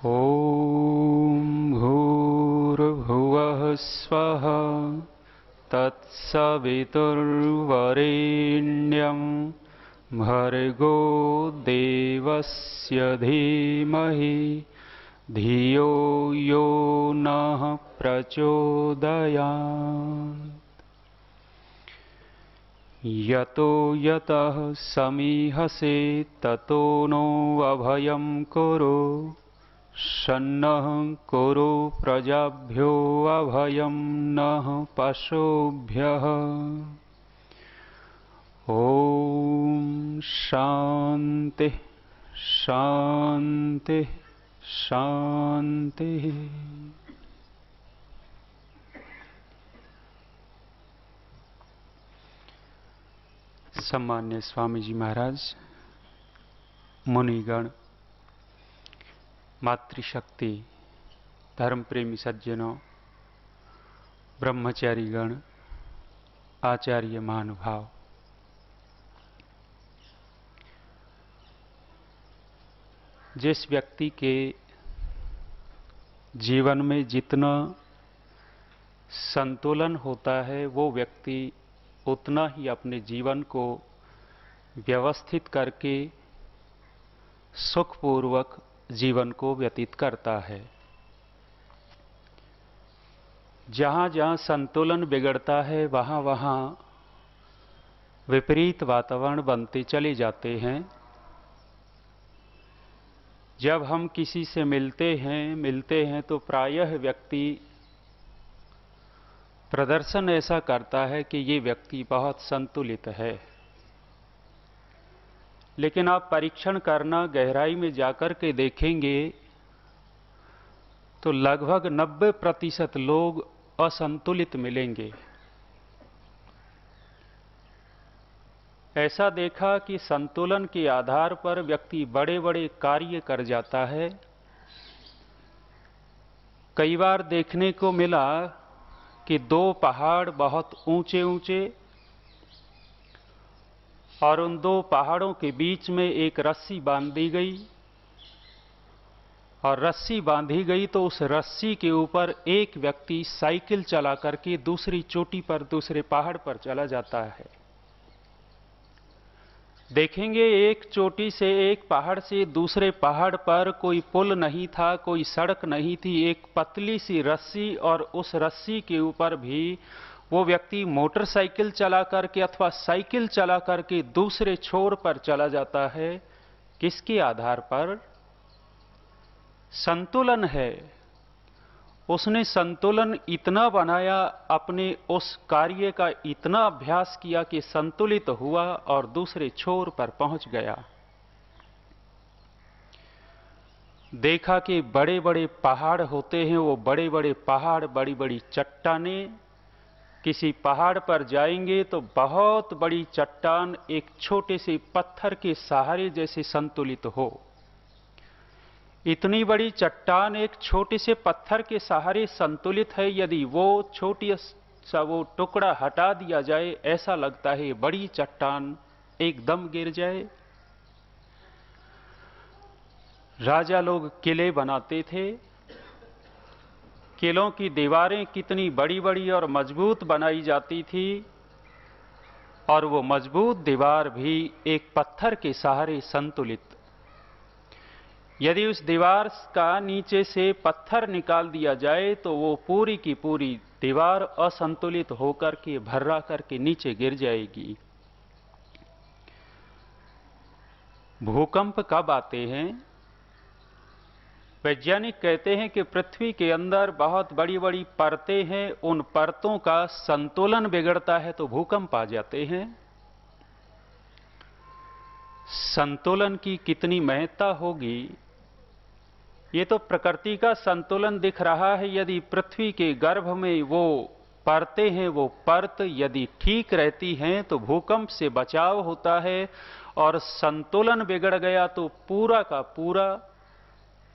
ॐ भूर्भुवः स्वः तत्सवितुर्वरेण्यं भर्गो देवस्य धीमहि धियो यो नः प्रचोदयात्। यतो यतः समीहसे ततो नो अभयं कुरु सन्नः कुरु प्रजाभ्यो अभयं नः पशुभ्यः। ॐ शान्ति शान्ति शान्ति। सम्मान्य स्वामी जी महाराज, मुनिगण, मातृशक्ति, धर्म प्रेमी सज्जनों, ब्रह्मचारीगण, आचार्य महानुभाव, जिस व्यक्ति के जीवन में जितना संतुलन होता है वो व्यक्ति उतना ही अपने जीवन को व्यवस्थित करके सुखपूर्वक जीवन को व्यतीत करता है। जहाँ जहाँ संतुलन बिगड़ता है वहाँ वहाँ विपरीत वातावरण बनते चले जाते हैं। जब हम किसी से मिलते हैं तो प्रायः व्यक्ति प्रदर्शन ऐसा करता है कि ये व्यक्ति बहुत संतुलित है, लेकिन आप परीक्षण करना, गहराई में जाकर के देखेंगे तो लगभग 90% लोग असंतुलित मिलेंगे। ऐसा देखा कि संतुलन के आधार पर व्यक्ति बड़े बड़े कार्य कर जाता है। कई बार देखने को मिला कि दो पहाड़ बहुत ऊंचे ऊंचे और उन दो पहाड़ों के बीच में एक रस्सी बांध दी गई, और रस्सी बांधी गई तो उस रस्सी के ऊपर एक व्यक्ति साइकिल चला करके दूसरी चोटी पर, दूसरे पहाड़ पर चला जाता है। देखेंगे एक चोटी से, एक पहाड़ से दूसरे पहाड़ पर कोई पुल नहीं था, कोई सड़क नहीं थी, एक पतली सी रस्सी, और उस रस्सी के ऊपर भी वो व्यक्ति मोटरसाइकिल चला करके अथवा साइकिल चला करके दूसरे छोर पर चला जाता है। किसके आधार पर? संतुलन है। उसने संतुलन इतना बनाया, अपने उस कार्य का इतना अभ्यास किया कि संतुलित हुआ और दूसरे छोर पर पहुंच गया। देखा कि बड़े बड़े पहाड़ होते हैं, वो बड़े बड़े पहाड़, बड़ी बड़ी चट्टानें। किसी पहाड़ पर जाएंगे तो बहुत बड़ी चट्टान एक छोटे से पत्थर के सहारे जैसे संतुलित हो। इतनी बड़ी चट्टान एक छोटे से पत्थर के सहारे संतुलित है, यदि वो छोटी सा वो टुकड़ा हटा दिया जाए, ऐसा लगता है बड़ी चट्टान एकदम गिर जाए। राजा लोग किले बनाते थे। किलों की दीवारें कितनी बड़ी बड़ी और मजबूत बनाई जाती थी, और वो मजबूत दीवार भी एक पत्थर के सहारे संतुलित। यदि उस दीवार का नीचे से पत्थर निकाल दिया जाए तो वो पूरी की पूरी दीवार असंतुलित होकर के, भर्रा करके नीचे गिर जाएगी। भूकंप कब आते हैं? वैज्ञानिक कहते हैं कि पृथ्वी के अंदर बहुत बड़ी बड़ी परतें हैं, उन परतों का संतुलन बिगड़ता है तो भूकंप आ जाते हैं। संतुलन की कितनी महत्ता होगी, ये तो प्रकृति का संतुलन दिख रहा है। यदि पृथ्वी के गर्भ में वो परतें हैं, वो परत यदि ठीक रहती हैं तो भूकंप से बचाव होता है, और संतुलन बिगड़ गया तो पूरा का पूरा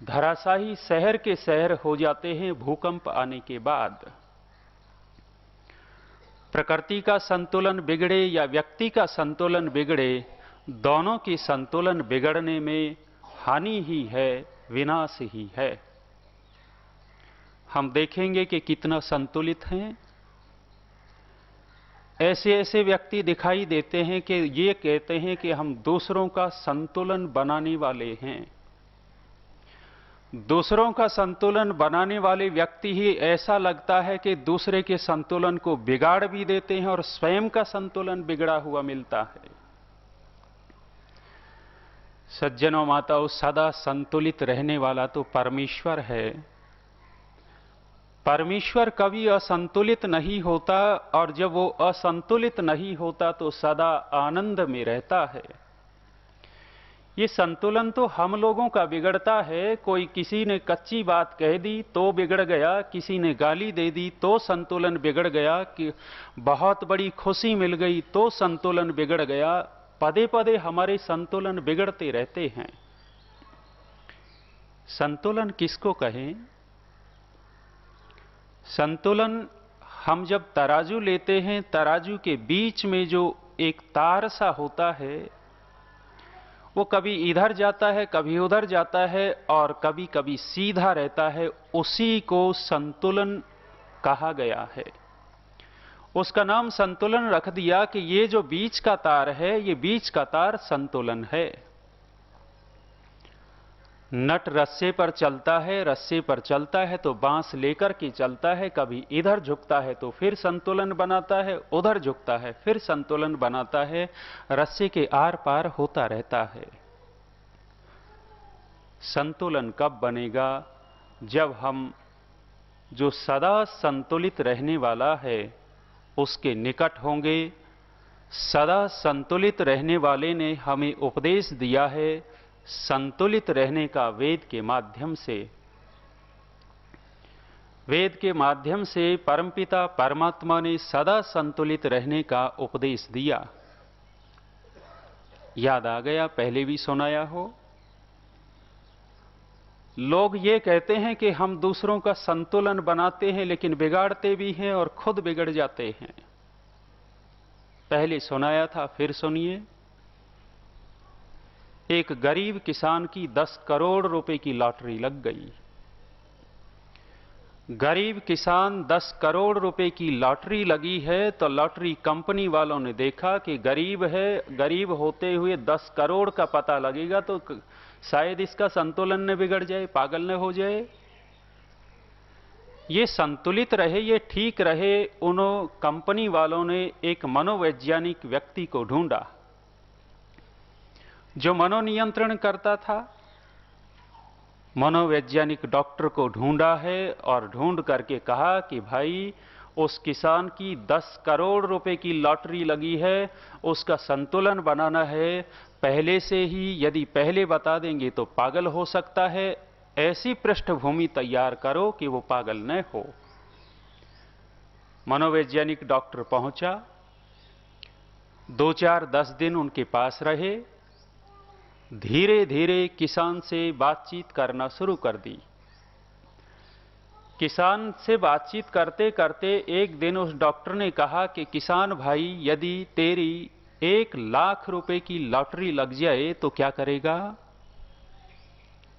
धराशायी शहर के शहर हो जाते हैं भूकंप आने के बाद। प्रकृति का संतुलन बिगड़े या व्यक्ति का संतुलन बिगड़े, दोनों की संतुलन बिगड़ने में हानि ही है, विनाश ही है। हम देखेंगे कि कितना संतुलित हैं। ऐसे ऐसे व्यक्ति दिखाई देते हैं कि ये कहते हैं कि हम दूसरों का संतुलन बनाने वाले हैं। दूसरों का संतुलन बनाने वाले व्यक्ति ही ऐसा लगता है कि दूसरे के संतुलन को बिगाड़ भी देते हैं और स्वयं का संतुलन बिगड़ा हुआ मिलता है। सज्जनों माताओं, सदा संतुलित रहने वाला तो परमेश्वर है। परमेश्वर कभी असंतुलित नहीं होता, और जब वो असंतुलित नहीं होता तो सदा आनंद में रहता है। ये संतुलन तो हम लोगों का बिगड़ता है। कोई किसी ने कच्ची बात कह दी तो बिगड़ गया, किसी ने गाली दे दी तो संतुलन बिगड़ गया, कि बहुत बड़ी खुशी मिल गई तो संतुलन बिगड़ गया। पदे पदे हमारे संतुलन बिगड़ते रहते हैं। संतुलन किसको कहें? संतुलन, हम जब तराजू लेते हैं, तराजू के बीच में जो एक तार सा होता है, वो कभी इधर जाता है, कभी उधर जाता है, और कभी कभी सीधा रहता है। उसी को संतुलन कहा गया है। उसका नाम संतुलन रख दिया कि ये जो बीच का तार है, ये बीच का तार संतुलन है। नट रस्से पर चलता है, रस्से पर चलता है तो बांस लेकर के चलता है। कभी इधर झुकता है तो फिर संतुलन बनाता है, उधर झुकता है फिर संतुलन बनाता है। रस्से के आर पार होता रहता है। संतुलन कब बनेगा? जब हम जो सदा संतुलित रहने वाला है उसके निकट होंगे। सदा संतुलित रहने वाले ने हमें उपदेश दिया है संतुलित रहने का वेद के माध्यम से। वेद के माध्यम से परमपिता परमात्मा ने सदा संतुलित रहने का उपदेश दिया। याद आ गया? पहले भी सुनाया हो। लोग ये कहते हैं कि हम दूसरों का संतुलन बनाते हैं, लेकिन बिगाड़ते भी हैं और खुद बिगड़ जाते हैं। पहले सुनाया था, फिर सुनिए। एक गरीब किसान की 10 करोड़ रुपए की लॉटरी लग गई। गरीब किसान, 10 करोड़ रुपए की लॉटरी लगी है, तो लॉटरी कंपनी वालों ने देखा कि गरीब है, गरीब होते हुए 10 करोड़ का पता लगेगा तो शायद इसका संतुलन न बिगड़ जाए, पागल न हो जाए। ये संतुलित रहे, ये ठीक रहे। उन्हों कंपनी वालों ने एक मनोवैज्ञानिक व्यक्ति को ढूंढा जो मनोनियंत्रण करता था। मनोवैज्ञानिक डॉक्टर को ढूंढा है और ढूंढ करके कहा कि भाई, उस किसान की 10 करोड़ रुपए की लॉटरी लगी है, उसका संतुलन बनाना है। पहले से ही, यदि पहले बता देंगे तो पागल हो सकता है। ऐसी पृष्ठभूमि तैयार करो कि वो पागल न हो। मनोवैज्ञानिक डॉक्टर पहुंचा, 2-4-10 दिन उनके पास रहे। धीरे धीरे किसान से बातचीत करना शुरू कर दी। किसान से बातचीत करते करते एक दिन उस डॉक्टर ने कहा कि किसान भाई, यदि तेरी 1 लाख रुपए की लॉटरी लग जाए तो क्या करेगा?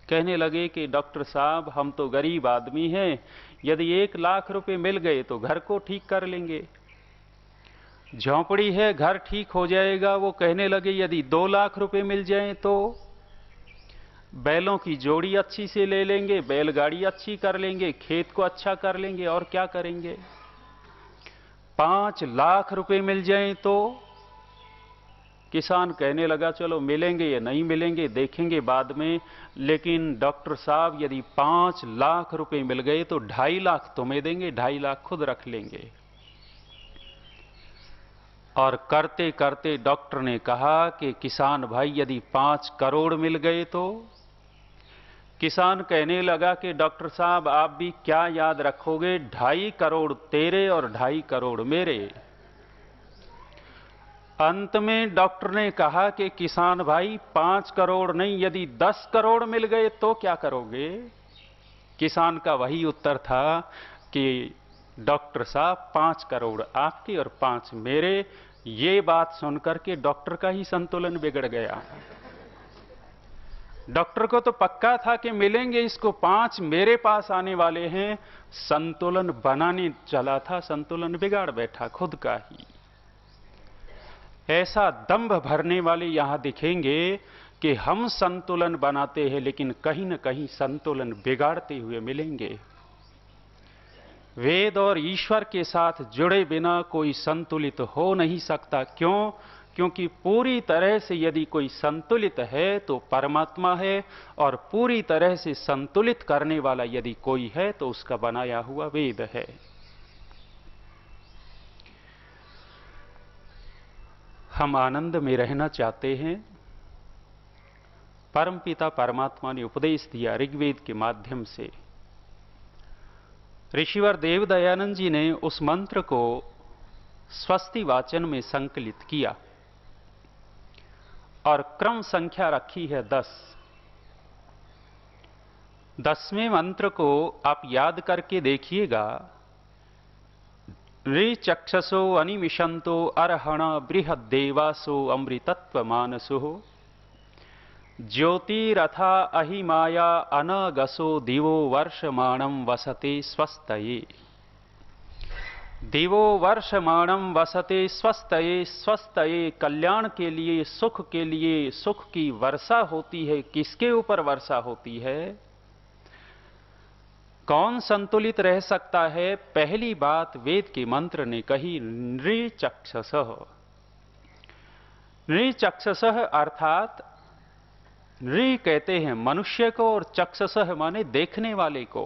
कहने लगे कि डॉक्टर साहब, हम तो गरीब आदमी हैं, यदि 1 लाख रुपए मिल गए तो घर को ठीक कर लेंगे। झोंपड़ी है, घर ठीक हो जाएगा। वो कहने लगे यदि 2 लाख रुपए मिल जाएं तो बैलों की जोड़ी अच्छी से ले लेंगे, बैलगाड़ी अच्छी कर लेंगे, खेत को अच्छा कर लेंगे, और क्या करेंगे। 5 लाख रुपए मिल जाएं तो किसान कहने लगा चलो मिलेंगे या नहीं मिलेंगे देखेंगे बाद में, लेकिन डॉक्टर साहब यदि 5 लाख रुपए मिल गए तो 2.5 लाख तुम्हें देंगे, 2.5 लाख खुद रख लेंगे। और करते करते डॉक्टर ने कहा कि किसान भाई, यदि 5 करोड़ मिल गए तो? किसान कहने लगा कि डॉक्टर साहब, आप भी क्या याद रखोगे, 2.5 करोड़ तेरे और 2.5 करोड़ मेरे। अंत में डॉक्टर ने कहा कि किसान भाई, 5 करोड़ नहीं, यदि 10 करोड़ मिल गए तो क्या करोगे? किसान का वही उत्तर था कि डॉक्टर साहब, 5 करोड़ आपके और 5 मेरे। ये बात सुनकर के डॉक्टर का ही संतुलन बिगड़ गया। डॉक्टर को तो पक्का था कि मिलेंगे इसको 5 मेरे पास आने वाले हैं, संतुलन बनाने चला था, संतुलन बिगाड़ बैठा खुद का ही। ऐसा दंभ भरने वाले यहां दिखेंगे कि हम संतुलन बनाते हैं, लेकिन कहीं न कहीं संतुलन बिगाड़ते हुए मिलेंगे। वेद और ईश्वर के साथ जुड़े बिना कोई संतुलित हो नहीं सकता। क्यों? क्योंकि पूरी तरह से यदि कोई संतुलित है तो परमात्मा है, और पूरी तरह से संतुलित करने वाला यदि कोई है तो उसका बनाया हुआ वेद है। हम आनंद में रहना चाहते हैं। परमपिता परमात्मा ने उपदेश दिया ऋग्वेद के माध्यम से। ऋषिवर देव दयानंद जी ने उस मंत्र को स्वस्ति वाचन में संकलित किया और क्रम संख्या रखी है 10। 10वें मंत्र को आप याद करके देखिएगा। ऋचक्षसो अनिमिषंतो अर्हण बृहद्देवासो अमृतत्व मानसो ज्योतिरथा अहिमाया अनगसो दिवो वर्षमाणं वसते स्वस्तये। दिवो वर्षमाणं वसते स्वस्तये। स्वस्तये कल्याण के लिए, सुख के लिए, सुख की वर्षा होती है। किसके ऊपर वर्षा होती है? कौन संतुलित रह सकता है? पहली बात वेद के मंत्र ने कही, नृचक्षसः। नृचक्षसः अर्थात नृ कहते हैं मनुष्य को, और चक्षसः माने देखने वाले को।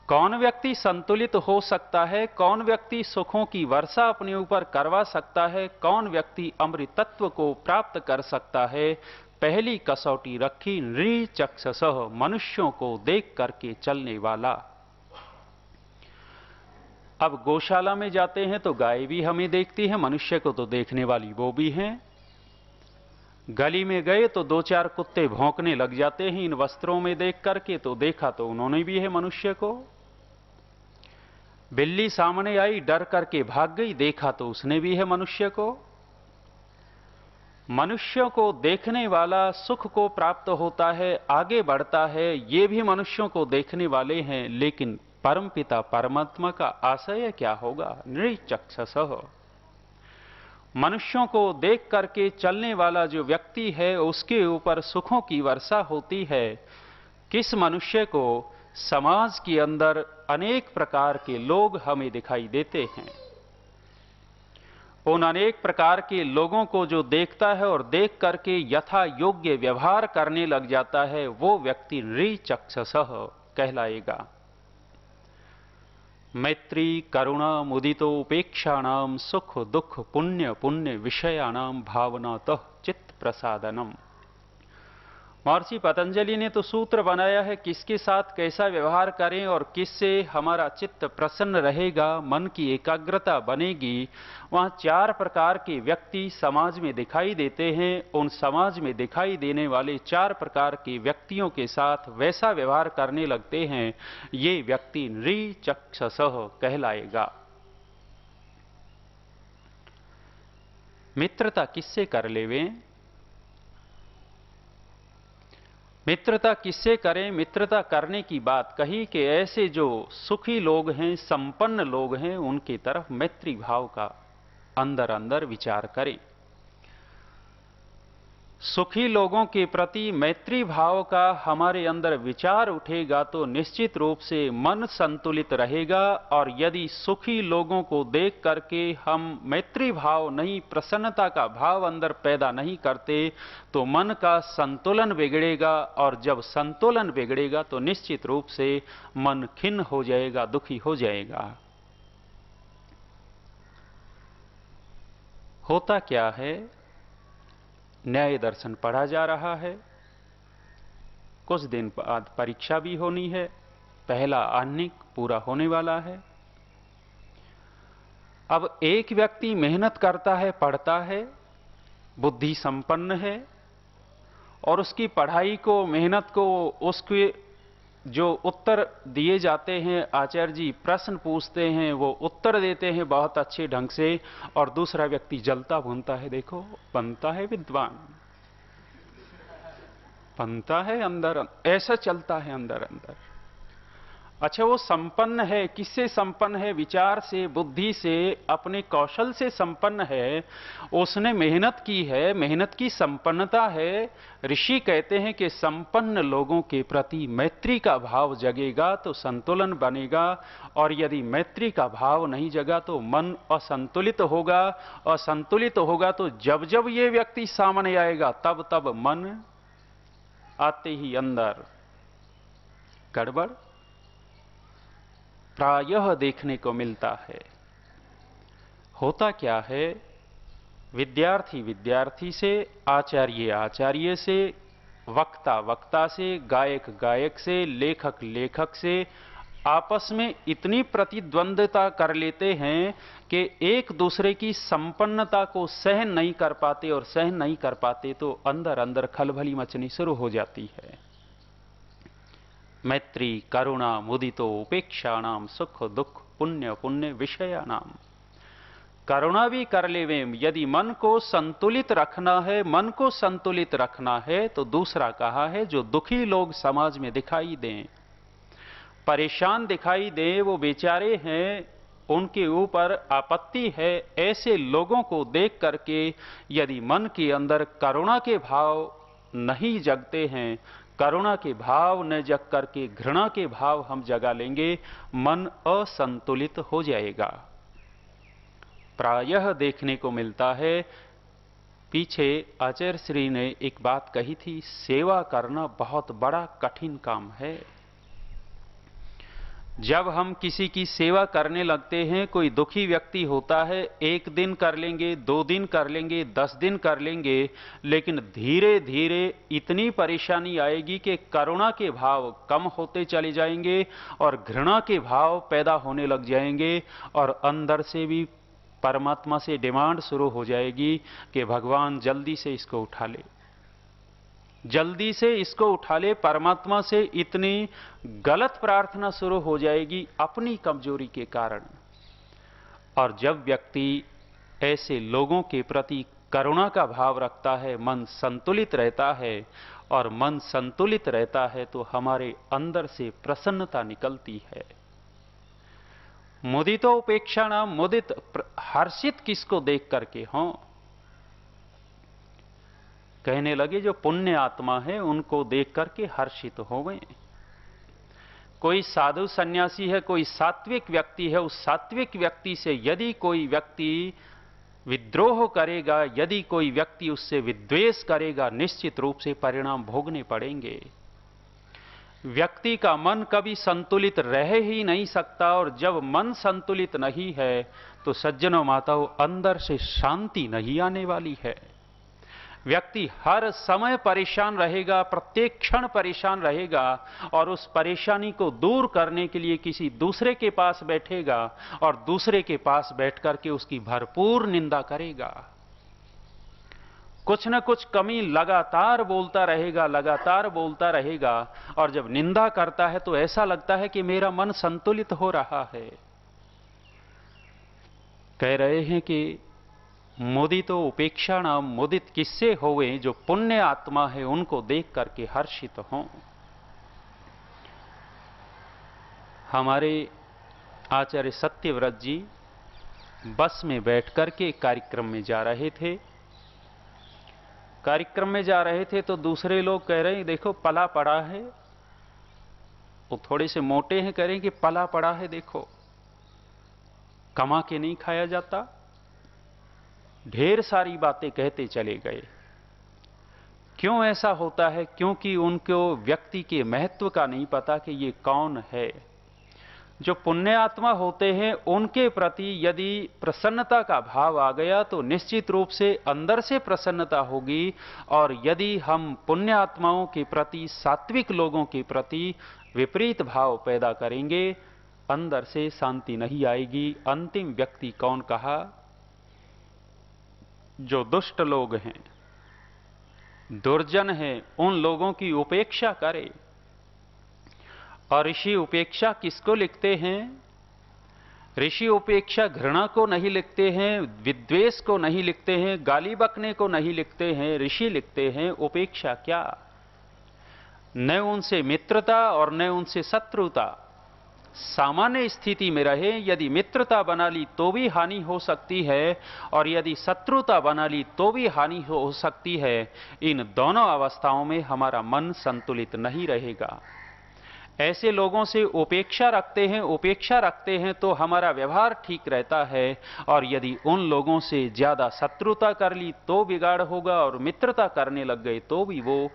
कौन व्यक्ति संतुलित हो सकता है? कौन व्यक्ति सुखों की वर्षा अपने ऊपर करवा सकता है? कौन व्यक्ति अमृतत्व को प्राप्त कर सकता है? पहली कसौटी रखी नृचक्षसः, मनुष्यों को देख करके चलने वाला। अब गौशाला में जाते हैं तो गाय भी हमें देखती है, मनुष्य को तो देखने वाली वो भी हैं। गली में गए तो 2-4 कुत्ते भौंकने लग जाते हैं इन वस्त्रों में देख करके, तो देखा तो उन्होंने भी है मनुष्य को। बिल्ली सामने आई, डर करके भाग गई, देखा तो उसने भी है मनुष्य को। मनुष्यों को देखने वाला सुख को प्राप्त होता है, आगे बढ़ता है, ये भी मनुष्यों को देखने वाले हैं। लेकिन परमपिता परमात्मा का आशय क्या होगा? नृचक्षसः। मनुष्यों को देख करके चलने वाला जो व्यक्ति है उसके ऊपर सुखों की वर्षा होती है। किस मनुष्य को? समाज के अंदर अनेक प्रकार के लोग हमें दिखाई देते हैं। उन अनेक प्रकार के लोगों को जो देखता है और देख करके यथा योग्य व्यवहार करने लग जाता है, वो व्यक्ति नृचक्षसः कहलाएगा। मैत्री करुणा मुदितो उपेक्षाणाम सुख दुख पुण्य पुण्य विषयाणाम भावनातः चित्त प्रसादनम। महर्षि पतंजलि ने तो सूत्र बनाया है किसके साथ कैसा व्यवहार करें और किससे हमारा चित्त प्रसन्न रहेगा, मन की एकाग्रता बनेगी। वहां 4 प्रकार के व्यक्ति समाज में दिखाई देते हैं। उन समाज में दिखाई देने वाले 4 प्रकार के व्यक्तियों के साथ वैसा व्यवहार करने लगते हैं, ये व्यक्ति नृचक्षसः कहलाएगा। मित्रता किससे कर लेवें? मित्रता किससे करें? मित्रता करने की बात कही कि ऐसे जो सुखी लोग हैं, संपन्न लोग हैं, उनकी तरफ मैत्री भाव का अंदर अंदर विचार करें। सुखी लोगों के प्रति मैत्री भाव का हमारे अंदर विचार उठेगा तो निश्चित रूप से मन संतुलित रहेगा। और यदि सुखी लोगों को देख करके हम मैत्री भाव नहीं, प्रसन्नता का भाव अंदर पैदा नहीं करते तो मन का संतुलन बिगड़ेगा, और जब संतुलन बिगड़ेगा तो निश्चित रूप से मन खिन्न हो जाएगा, दुखी हो जाएगा। होता क्या है? न्याय दर्शन पढ़ा जा रहा है, कुछ दिन बाद परीक्षा भी होनी है, पहला आह्निक पूरा होने वाला है। अब एक व्यक्ति मेहनत करता है, पढ़ता है, बुद्धि संपन्न है, और उसकी पढ़ाई को, मेहनत को, उसके जो उत्तर दिए जाते हैं, आचार्य जी प्रश्न पूछते हैं, वो उत्तर देते हैं बहुत अच्छे ढंग से, और दूसरा व्यक्ति जलता भूनता है, देखो बनता है विद्वान। बनता है अंदर, ऐसा चलता है अंदर अंदर। अच्छा, वो संपन्न है, किससे संपन्न है? विचार से, बुद्धि से, अपने कौशल से संपन्न है। उसने मेहनत की है, मेहनत की संपन्नता है। ऋषि कहते हैं कि संपन्न लोगों के प्रति मैत्री का भाव जगेगा तो संतुलन बनेगा, और यदि मैत्री का भाव नहीं जगा तो मन असंतुलित होगा। असंतुलित होगा तो जब जब ये व्यक्ति सामने आएगा तब तब मन आते ही अंदर गड़बड़ प्रायः देखने को मिलता है। होता क्या है? विद्यार्थी विद्यार्थी से, आचार्य आचार्य से, वक्ता वक्ता से, गायक गायक से, लेखक लेखक से आपस में इतनी प्रतिद्वंद्विता कर लेते हैं कि एक दूसरे की संपन्नता को सहन नहीं कर पाते, और सहन नहीं कर पाते तो अंदर अंदर खलबली मचनी शुरू हो जाती है। मैत्री करुणा मुदितो उपेक्षाणाम सुख दुख पुण्य पुण्य विषयाणाम। करुणा भी कर लेवें। यदि मन को संतुलित रखना है, मन को संतुलित रखना है तो दूसरा कहा है, जो दुखी लोग समाज में दिखाई दें, परेशान दिखाई दें, वो बेचारे हैं, उनके ऊपर आपत्ति है, ऐसे लोगों को देख करके यदि मन के अंदर करुणा के भाव नहीं जगते हैं, करुणा के भाव न जग करके घृणा के भाव हम जगा लेंगे, मन असंतुलित हो जाएगा। प्रायः देखने को मिलता है। पीछे आचार्य श्री ने एक बात कही थी, सेवा करना बहुत बड़ा कठिन काम है। जब हम किसी की सेवा करने लगते हैं, कोई दुखी व्यक्ति होता है, 1 दिन कर लेंगे, 2 दिन कर लेंगे, 10 दिन कर लेंगे, लेकिन धीरे धीरे इतनी परेशानी आएगी कि करुणा के भाव कम होते चले जाएंगे और घृणा के भाव पैदा होने लग जाएंगे, और अंदर से भी परमात्मा से डिमांड शुरू हो जाएगी कि भगवान जल्दी से इसको उठा ले, जल्दी से इसको उठा ले। परमात्मा से इतनी गलत प्रार्थना शुरू हो जाएगी अपनी कमजोरी के कारण। और जब व्यक्ति ऐसे लोगों के प्रति करुणा का भाव रखता है, मन संतुलित रहता है, और मन संतुलित रहता है तो हमारे अंदर से प्रसन्नता निकलती है। मुदितो उपेक्षा नाम, मुदित हर्षित किसको देख करके हों? कहने लगे जो पुण्य आत्मा है उनको देख करके हर्षित हो गए। कोई साधु सन्यासी है, कोई सात्विक व्यक्ति है, उस सात्विक व्यक्ति से यदि कोई व्यक्ति विद्रोह करेगा, यदि कोई व्यक्ति उससे विद्वेष करेगा, निश्चित रूप से परिणाम भोगने पड़ेंगे। व्यक्ति का मन कभी संतुलित रह ही नहीं सकता, और जब मन संतुलित नहीं है तो सज्जनों माताओं अंदर से शांति नहीं आने वाली है। व्यक्ति हर समय परेशान रहेगा, प्रत्येक क्षण परेशान रहेगा, और उस परेशानी को दूर करने के लिए किसी दूसरे के पास बैठेगा और दूसरे के पास बैठ करके उसकी भरपूर निंदा करेगा। कुछ न कुछ कमी लगातार बोलता रहेगा, लगातार बोलता रहेगा, और जब निंदा करता है तो ऐसा लगता है कि मेरा मन संतुलित हो रहा है। कह रहे हैं कि मुदितो उपेक्षा नाम, मुदित किससे होवे? जो पुण्य आत्मा है उनको देख करके हर्षित हों। हमारे आचार्य सत्यव्रत जी बस में बैठ करके कार्यक्रम में जा रहे थे। कार्यक्रम में जा रहे थे तो दूसरे लोग कह रहे हैं देखो पला पड़ा है, वो थोड़े से मोटे हैं, कह रहे हैं कि पला पड़ा है, देखो कमा के नहीं खाया जाता। ढेर सारी बातें कहते चले गए। क्यों ऐसा होता है? क्योंकि उनको व्यक्ति के महत्व का नहीं पता कि ये कौन है। जो पुण्य आत्मा होते हैं उनके प्रति यदि प्रसन्नता का भाव आ गया तो निश्चित रूप से अंदर से प्रसन्नता होगी, और यदि हम पुण्य आत्माओं के प्रति, सात्विक लोगों के प्रति विपरीत भाव पैदा करेंगे, अंदर से शांति नहीं आएगी। अंतिम व्यक्ति कौन कहा? जो दुष्ट लोग हैं, दुर्जन हैं, उन लोगों की उपेक्षा करे। और ऋषि उपेक्षा किसको लिखते हैं? ऋषि उपेक्षा घृणा को नहीं लिखते हैं, विद्वेष को नहीं लिखते हैं, गाली बकने को नहीं लिखते हैं। ऋषि लिखते हैं उपेक्षा क्या? न उनसे मित्रता और न उनसे शत्रुता। सामान्य स्थिति में रहे, यदि मित्रता बना ली तो भी हानि हो सकती है और यदि शत्रुता बना ली तो भी हानि हो सकती है। इन दोनों अवस्थाओं में हमारा मन संतुलित नहीं रहेगा। ऐसे लोगों से उपेक्षा रखते हैं तो हमारा व्यवहार ठीक रहता है, और यदि उन लोगों से ज्यादा शत्रुता कर ली तो बिगाड़ होगा, और मित्रता करने लग गए तो भी वो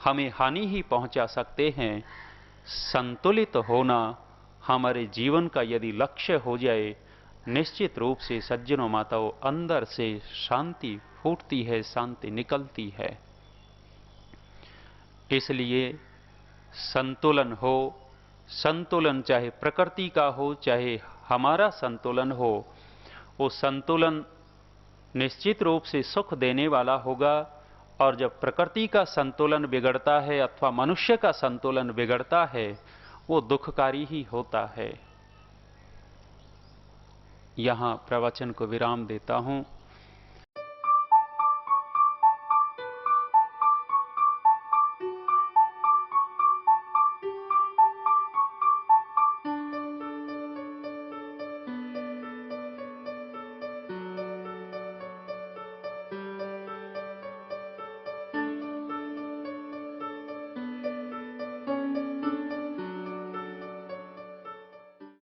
हमें हानि ही पहुंचा सकते हैं। संतुलित होना हमारे जीवन का यदि लक्ष्य हो जाए, निश्चित रूप से सज्जनों माताओं, अंदर से शांति फूटती है, शांति निकलती है। इसलिए संतुलन हो, संतुलन चाहे प्रकृति का हो चाहे हमारा संतुलन हो, वो संतुलन निश्चित रूप से सुख देने वाला होगा। और जब प्रकृति का संतुलन बिगड़ता है अथवा मनुष्य का संतुलन बिगड़ता है, वो दुखकारी ही होता है। यहां प्रवचन को विराम देता हूं।